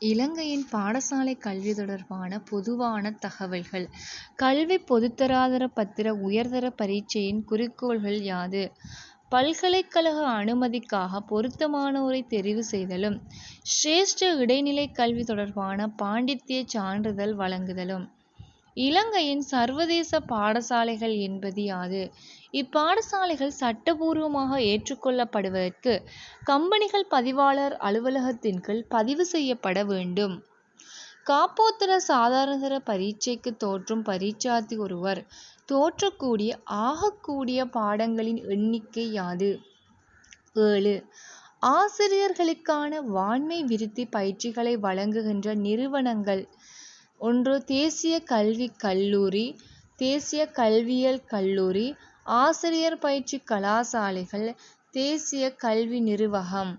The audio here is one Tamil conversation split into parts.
இலங்கையின் பாடசாலை கல்வி தொடர்பான பொதுவான தகவல்கள். கல்வி பொதுத்தராதர பத்திர உயர்தர பரீட்சையின் குறிக்கோள்கள் யாது? பல்கலைக்கழக அனுமதிக்காக பொருத்தமானோரை தெரிவு செய்தலும், சிரேஷ்ட இடைநிலை கல்வி தொடர்பான பாண்டித்திய சான்றிதழ் வழங்குதலும். இலங்கையின் சர்வதேச பாடசாலைகள் என்பது யாது? இப்பாடசாலைகள் சட்டபூர்வமாக ஏற்றுக்கொள்ளப்படுவதற்கு கம்பெனிகள் பதிவாளர் அலுவலகத்தின் கீழ் பதிவு செய்யப்பட வேண்டும். காப்போத்தர சாதாரணதர பரீட்சைக்கு தோற்றும் பரீட்சார்த்தி ஒருவர் தோற்றக்கூடிய ஆகக்கூடிய பாடங்களின் எண்ணிக்கை யாது? 7. ஆசிரியர்களுக்கான வாண்மை விருத்தி பயிற்சிகளை வழங்குகின்ற நிறுவனங்கள். 1. தேசிய கல்விக் கல்லூரி, தேசிய கல்வியியல் கல்லூரி, ஆசிரியர் பயிற்சி கலாசாலைகள், தேசிய கல்வி நிர்வாகம்.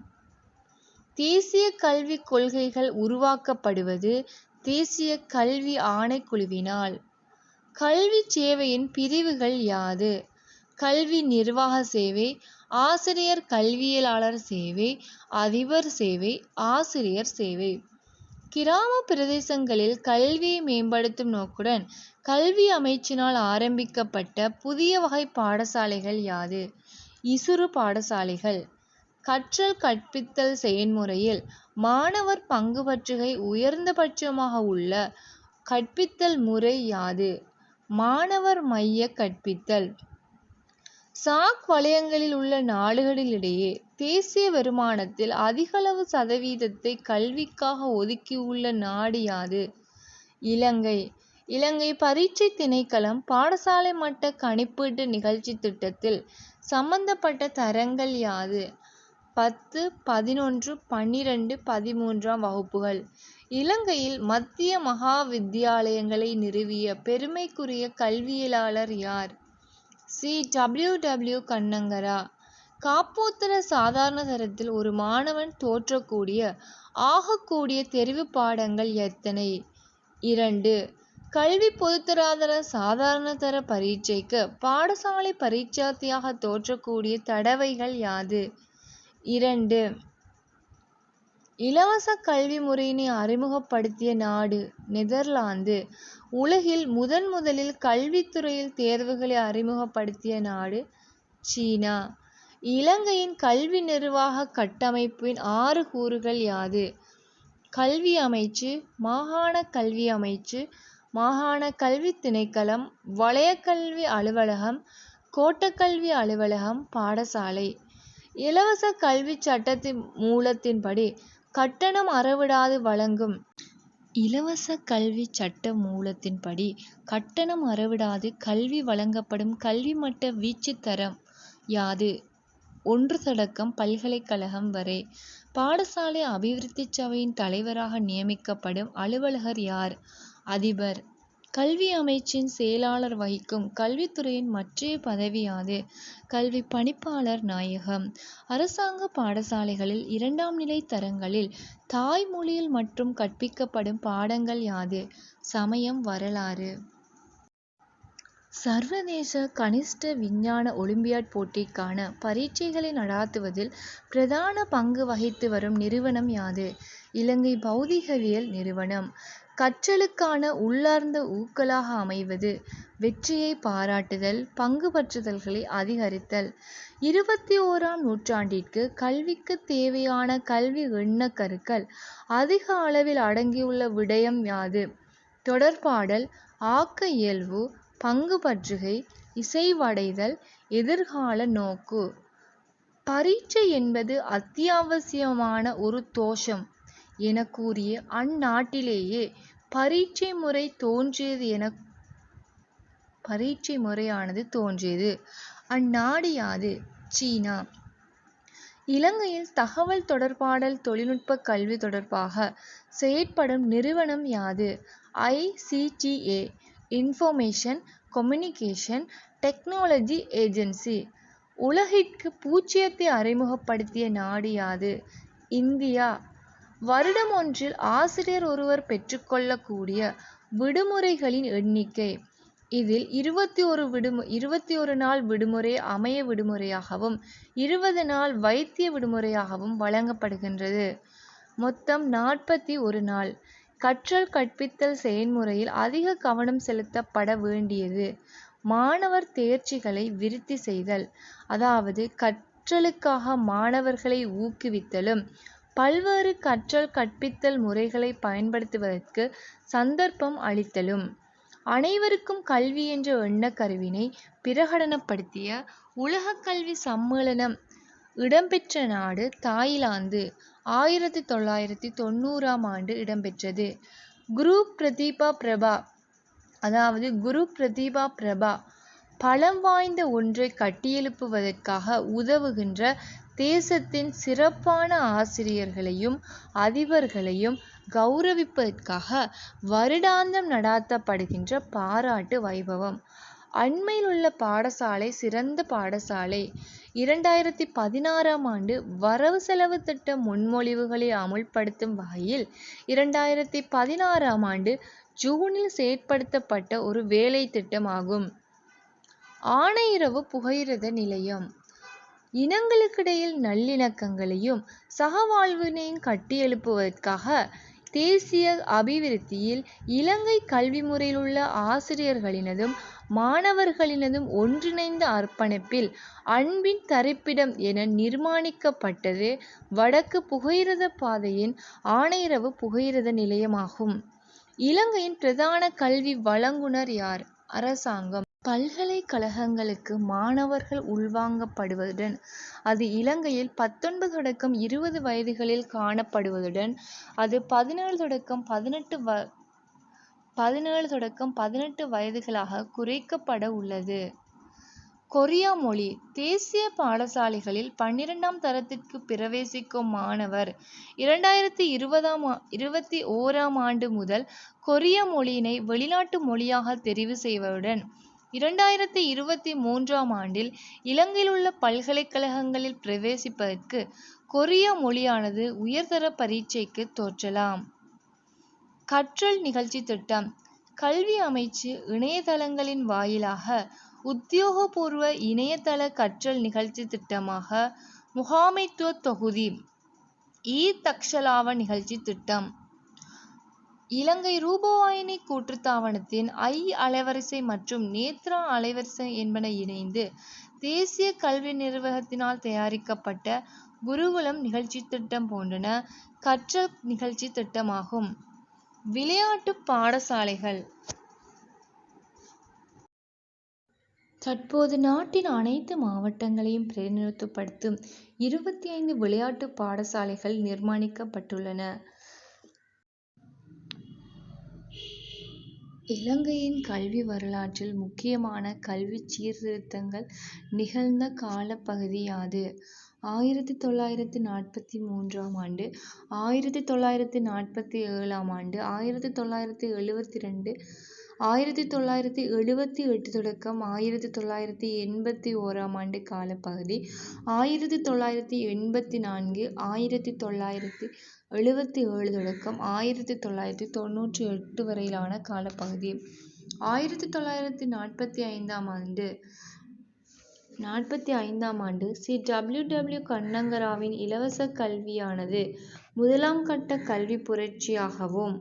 தேசிய கல்விக் கொள்கைகள் உருவாக்கப்படுவது தேசிய கல்வி ஆணைக்குழுவினால். கல்வி சேவையின் பிரிவுகள் யாது? கல்வி நிர்வாக சேவை, ஆசிரியர் கல்வியலாளர் சேவை, அதிபர் சேவை, ஆசிரியர் சேவை. கிராம பிரதேசங்களில் கல்வியை மேம்படுத்தும் நோக்குடன் கல்வி அமைச்சினால் ஆரம்பிக்கப்பட்ட புதிய வகை பாடசாலைகள் யாது? இசுறு பாடசாலைகள். கற்றல் கற்பித்தல் செயன்முறையில் மாணவர் பங்குபற்றுகை உயர்ந்தபட்சமாக உள்ள கற்பித்தல் முறை யாது? மாணவர் மைய கற்பித்தல். சாக் வலயங்களில் உள்ள நாடுகளிடையே தேசிய வருமானத்தில் அதிகளவு சதவீதத்தை கல்விக்காக ஒதுக்கியுள்ள நாடு யாது? இலங்கை. இலங்கை பரீட்சை திணைக்களம் பாடசாலை மட்ட கணிப்பீட்டு நிகழ்ச்சி திட்டத்தில் சம்பந்தப்பட்ட தரங்கள் யாது? 10, 11, 12, 13ஆம் வகுப்புகள். இலங்கையில் மத்திய மகா வித்தியாலயங்களை நிறுவிய பெருமைக்குரிய கல்வியலாளர் யார்? சி. W. கண்ணங்கரா. காப்போத்தர சாதாரண தரத்தில் ஒரு மாணவன் தோற்றக்கூடிய ஆகக்கூடிய தெரிவு பாடங்கள் எத்தனை? 2. கல்வி பொதுத்தராதர சாதாரணதர பரீட்சைக்கு பாடசாலை பரீட்சார்த்தியாக தோற்றக்கூடிய தடவைகள் யாது? 2. இலவச கல்வி முறையினை அறிமுகப்படுத்திய நாடு நெதர்லாந்து. உலகில் முதலில் கல்வித்துறையில் தேர்வுகளை அறிமுகப்படுத்திய நாடு சீனா. இலங்கையின் கல்வி நிர்வாக கட்டமைப்பின் 6 கூறுகள் யாது? கல்வி அமைச்சு, மாகாண கல்வி அமைச்சு, மாகாண கல்வி திணைக்களம், வலயக்கல்வி அலுவலகம், கோட்டக்கல்வி அலுவலகம், பாடசாலை. இலவச கல்வி சட்டத்தின் மூலத்தின்படி கட்டணம் அறவிடாது வழங்கும். இலவச கல்வி சட்ட மூலத்தின்படி கட்டணம் அறவிடாது கல்வி வழங்கப்படும் கல்வி மட்ட வீச்சுத் தரம் யாது? 1 தொடக்கம் பல்கலைக்கழகம் வரை. பாடசாலை அபிவிருத்தி சபையின் தலைவராக நியமிக்கப்படும் அலுவலர் யார்? அதிபர். கல்வி அமைச்சின் செயலாளர் வகிக்கும் கல்வித்துறையின் மற்றைய பதவி யாது? கல்வி பணிப்பாளர் நாயகம். அரசாங்க பாடசாலைகளில் 2ஆம் நிலை தரங்களில் தாய்மொழியில் மற்றும் கற்பிக்கப்படும் பாடங்கள் யாது? சமயம், வரலாறு. சர்வதேச கனிஷ்ட விஞ்ஞான ஒலிம்பியாட் போட்டிக்கான பரீட்சைகளை நடாத்துவதில் பிரதான பங்கு வகித்து வரும் நிறுவனம் யாது? இலங்கை பௌதிகவியல் நிறுவனம். கற்றலுக்கான உள்ளார்ந்த ஊக்கலாக அமைவது வெற்றியை பாராட்டுதல், பங்குபற்றுதல்களை அதிகரித்தல். 21ஆம் நூற்றாண்டிற்கு கல்விக்கு தேவையான கல்வி எண்ணக்கருக்கள் அதிக அளவில் அடங்கியுள்ள விடயம் யாது? தொடர்பாடல், ஆக்க இயல்பு, பங்குபற்றுகை, இசைவடைதல், எதிர்கால நோக்கு. பரீட்சை என்பது அத்தியாவசியமான ஒரு தோஷம் என கூறிய அந்நாட்டிலேயே பரீட்சை முறையானது தோன்றியது. அந்நாடு யாது? சீனா. இலங்கையில் தகவல் தொடர்பாடல் தொழில்நுட்ப கல்வி தொடர்பாக செயற்படும் நிறுவனம் யாது? ICTA information communication technology agency. உலகிற்கு பூஜ்ஜியத்தை அறிமுகப்படுத்திய நாடு யாது? இந்தியா. வருடம் ஒன்றில் ஆசிரியர் ஒருவர் பெற்றுக்கொள்ளக்கூடிய விடுமுறைகளின் எண்ணிக்கை. இதில் 21 நாள் விடுமுறை அமைய விடுமுறையாகவும் 20 நாள் வைத்திய விடுமுறையாகவும் வழங்கப்படுகின்றது. மொத்தம் 41 நாள். கற்றல் கற்பித்தல் செயன்முறையில் அதிக கவனம் செலுத்தப்பட வேண்டியது மாணவர் தேர்ச்சிகளை விருத்தி செய்தல், அதாவது கற்றலுக்காக மாணவர்களை ஊக்குவித்தலும் பல்வேறு கற்றல் கற்பித்தல் முறைகளை பயன்படுத்துவதற்கு சந்தர்ப்பம் அளித்தலும். அனைவருக்கும் கல்வி என்ற எண்ணக்கருவினை பிரகடனப்படுத்திய உலகக் கல்வி சம்மேளனம் இடம்பெற்ற நாடு தாய்லாந்து. 1990 இடம்பெற்றது. குரு பிரதிபா பிரபா, அதாவது குரு பிரதிபா பிரபா பலம் வாய்ந்த ஒன்றை கட்டியெழுப்புவதற்காக உதவுகின்ற தேசத்தின் சிறப்பான ஆசிரியர்களையும் அதிபர்களையும் கௌரவிப்பதற்காக வருடாந்தம் நடாத்தப்படுகின்ற பாராட்டு வைபவம். அண்மையில் உள்ள பாடசாலை சிறந்த பாடசாலை 2016 வரவு செலவு திட்ட முன்மொழிவுகளை அமுல்படுத்தும் வகையில் 2016 ஜூனில் செயற்படுத்தப்பட்ட ஒரு வேலை திட்டமாகும். ஆனையிறவு புகையிரத நிலையம் இனங்களுக்கிடையில் நல்லிணக்கங்களையும் சகவாழ்வினையும் கட்டியெழுப்புவதற்காக தேசிய அபிவிருத்தியில் இலங்கை கல்வி முறையில் உள்ள ஆசிரியர்களினதும் மாணவர்களினதும் ஒன்றிணைந்த அர்ப்பணிப்பில் அன்பின் தரிப்பிடம் என நிர்மாணிக்கப்பட்டது வடக்கு புகையிரத பாதையின் ஆனையிறவு புகையிரத நிலையமாகும். இலங்கையின் பிரதான கல்வி வழங்குனர் யார்? அரசாங்கம். பல்கலைக்கழகங்களுக்கு மாணவர்கள் உள்வாங்கப்படுவதுடன் அது இலங்கையில் 19 தொடக்கம் 20 வயதுகளில் காணப்படுவதுடன் அது 17 தொடக்கம் 18 வயதுகளாக குறைக்கப்பட உள்ளது. கொரியா மொழி தேசிய பாடசாலைகளில் 12ஆம் தரத்திற்கு பிரவேசிக்கும் மாணவர் 2021 முதல் கொரிய மொழியினை வெளிநாட்டு மொழியாக தெரிவு செய்வதுடன் 2023 இலங்கையில் உள்ள பல்கலைக்கழகங்களில் பிரவேசிப்பதற்கு கொரிய மொழியானது உயர்தர பரீட்சைக்கு தோற்றலாம். கற்றல் நிகழ்ச்சி திட்டம் கல்வி அமைச்சு இணையதளங்களின் வாயிலாக உத்தியோகபூர்வ இணையதள கற்றல் நிகழ்ச்சி திட்டமாக முகாமைத்துவ தொகுதி தக்ஷலாவ நிகழ்ச்சி திட்டம் இலங்கை ரூபவாயினி கூட்டுத்தாபனத்தின் அலைவரிசை மற்றும் நேத்ரா அலைவரிசை என்பன இணைந்து தேசிய கல்வி நிர்வாகத்தினால் தயாரிக்கப்பட்ட குருகுலம் நிகழ்ச்சி திட்டம் போன்றன கற்றல் நிகழ்ச்சி திட்டமாகும். விளையாட்டு பாடசாலைகள் தற்போது நாட்டின் அனைத்து மாவட்டங்களையும் பிரதிநிதித்துவப்படுத்தும் 25 விளையாட்டு பாடசாலைகள் நிர்மாணிக்கப்பட்டுள்ளன. இலங்கையின் கல்வி வரலாற்றில் முக்கியமான கல்வி சீர்திருத்தங்கள் நிகழ்ந்த காலப்பகுதி யாது? 1943 ஆண்டு, 1947 ஆண்டு, 1972, 1978 தொடக்கம் 1981 ஆண்டு காலப்பகுதி, 1984, 1977 தொடக்கம் 1998 வரையிலான காலப்பகுதி. 1945 ஆண்டு சி. டபிள்யூ. கண்ணங்கராவின் இலவச கல்வியானது முதலாம் கட்ட கல்வி புரட்சியாகவும்,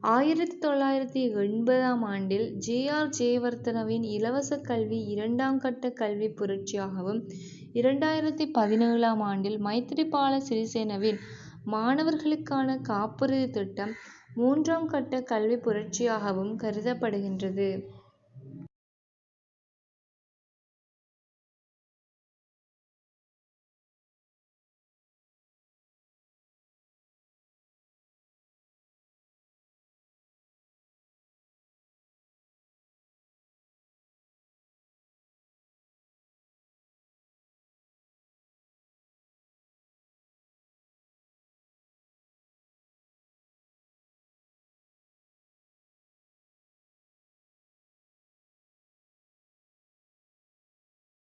1980 ஜே. ஆர். ஜெயவர்தனவின் இலவச கல்வி இரண்டாம் கட்ட கல்வி புரட்சியாகவும், 2017 மைத்திரிபால சிறிசேனவின் மாணவர்களுக்கான காப்புறுதி திட்டம் மூன்றாம் கட்ட கல்வி புரட்சியாகவும் கருதப்படுகின்றது.